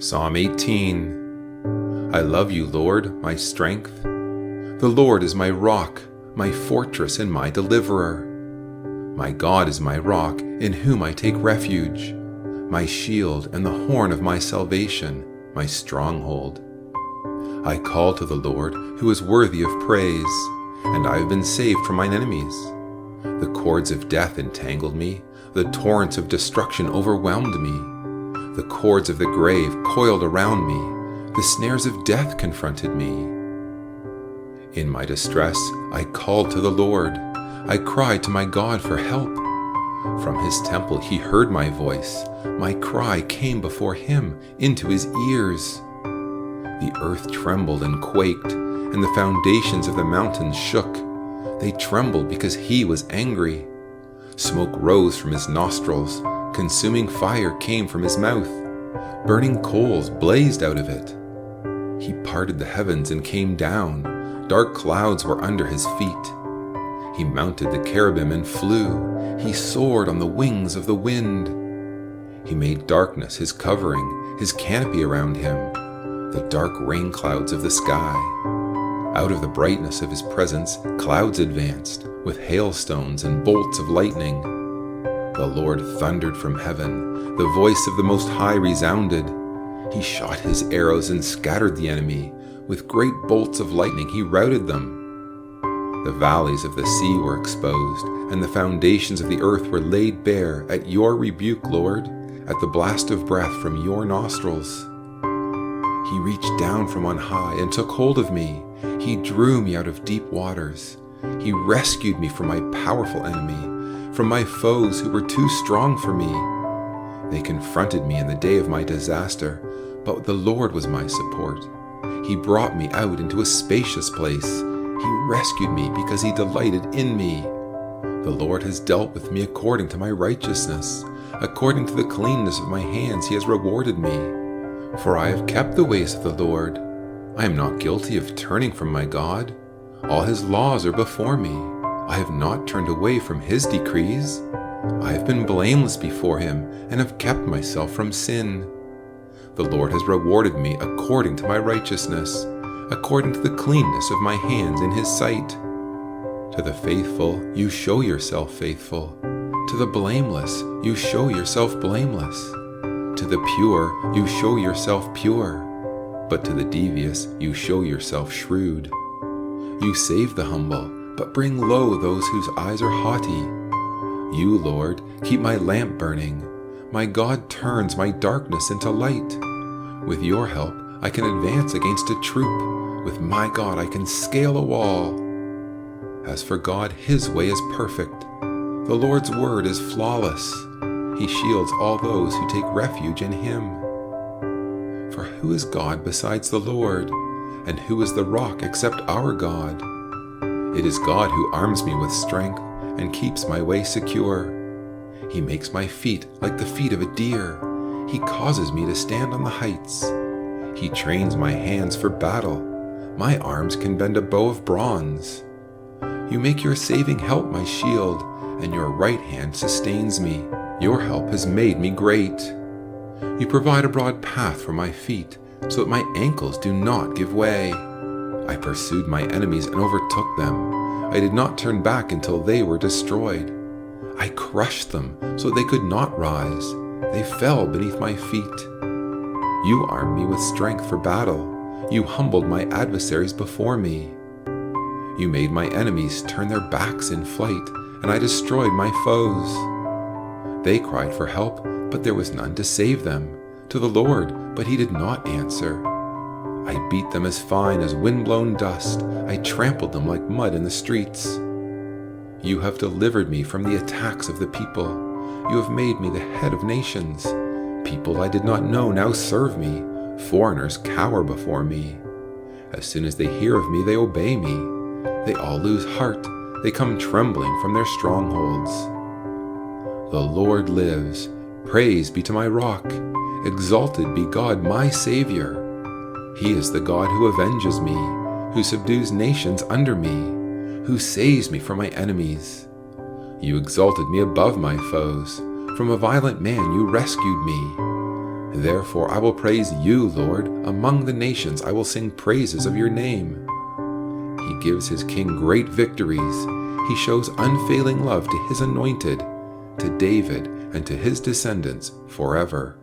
Psalm 18. I love you, Lord, my strength. The Lord is my rock, my fortress and my deliverer. My God is my rock, in whom I take refuge, my shield and the horn of my salvation, my stronghold. I call to the Lord, who is worthy of praise, and I have been saved from mine enemies. The cords of death entangled me, the torrents of destruction overwhelmed me. The cords of the grave coiled around me, the snares of death confronted me. In my distress, I called to the Lord. I cried to my God for help. From his temple he heard my voice. My cry came before him into his ears. The earth trembled and quaked, and the foundations of the mountains shook. They trembled because he was angry. Smoke rose from his nostrils. Consuming fire came from his mouth. Burning coals blazed out of it. He parted the heavens and came down. Dark clouds were under his feet. He mounted the cherubim and flew. He soared on the wings of the wind. He made darkness his covering, his canopy around him, the dark rain clouds of the sky. Out of the brightness of his presence, clouds advanced, with hailstones and bolts of lightning. The Lord thundered from heaven. The voice of the Most High resounded. He shot his arrows and scattered the enemy. With great bolts of lightning he routed them. The valleys of the sea were exposed, and the foundations of the earth were laid bare at your rebuke, Lord, at the blast of breath from your nostrils. He reached down from on high and took hold of me. He drew me out of deep waters. He rescued me from my powerful enemy, from my foes who were too strong for me. They confronted me in the day of my disaster, but the Lord was my support. He brought me out into a spacious place. He rescued me because he delighted in me. The Lord has dealt with me according to my righteousness. According to the cleanness of my hands he has rewarded me. For I have kept the ways of the Lord. I am not guilty of turning from my God. All his laws are before me. I have not turned away from his decrees. I have been blameless before him and have kept myself from sin. The Lord has rewarded me according to my righteousness, according to the cleanness of my hands in his sight. To the faithful you show yourself faithful. To the blameless you show yourself blameless. To the pure you show yourself pure. But to the devious you show yourself shrewd. You save the humble, but bring low those whose eyes are haughty. You, Lord, keep my lamp burning. My God turns my darkness into light. With your help, I can advance against a troop. With my God, I can scale a wall. As for God, his way is perfect. The Lord's word is flawless. He shields all those who take refuge in him. For who is God besides the Lord? And who is the rock except our God? It is God who arms me with strength and keeps my way secure. He makes my feet like the feet of a deer. He causes me to stand on the heights. He trains my hands for battle. My arms can bend a bow of bronze. You make your saving help my shield, and your right hand sustains me. Your help has made me great. You provide a broad path for my feet, so that my ankles do not give way. I pursued my enemies and overtook them. I did not turn back until they were destroyed. I crushed them so they could not rise. They fell beneath my feet. You armed me with strength for battle. You humbled my adversaries before me. You made my enemies turn their backs in flight, and I destroyed my foes. They cried for help, but there was none to save them. To the Lord, but he did not answer. I beat them as fine as wind-blown dust. I trampled them like mud in the streets. You have delivered me from the attacks of the people. You have made me the head of nations. People I did not know now serve me. Foreigners cower before me. As soon as they hear of me, they obey me. They all lose heart. They come trembling from their strongholds. The Lord lives. Praise be to my rock. Exalted be God, my Savior. He is the God who avenges me, who subdues nations under me, who saves me from my enemies. You exalted me above my foes. From a violent man you rescued me. Therefore I will praise you, Lord. Among the nations I will sing praises of your name. He gives his king great victories. He shows unfailing love to his anointed, to David and to his descendants forever.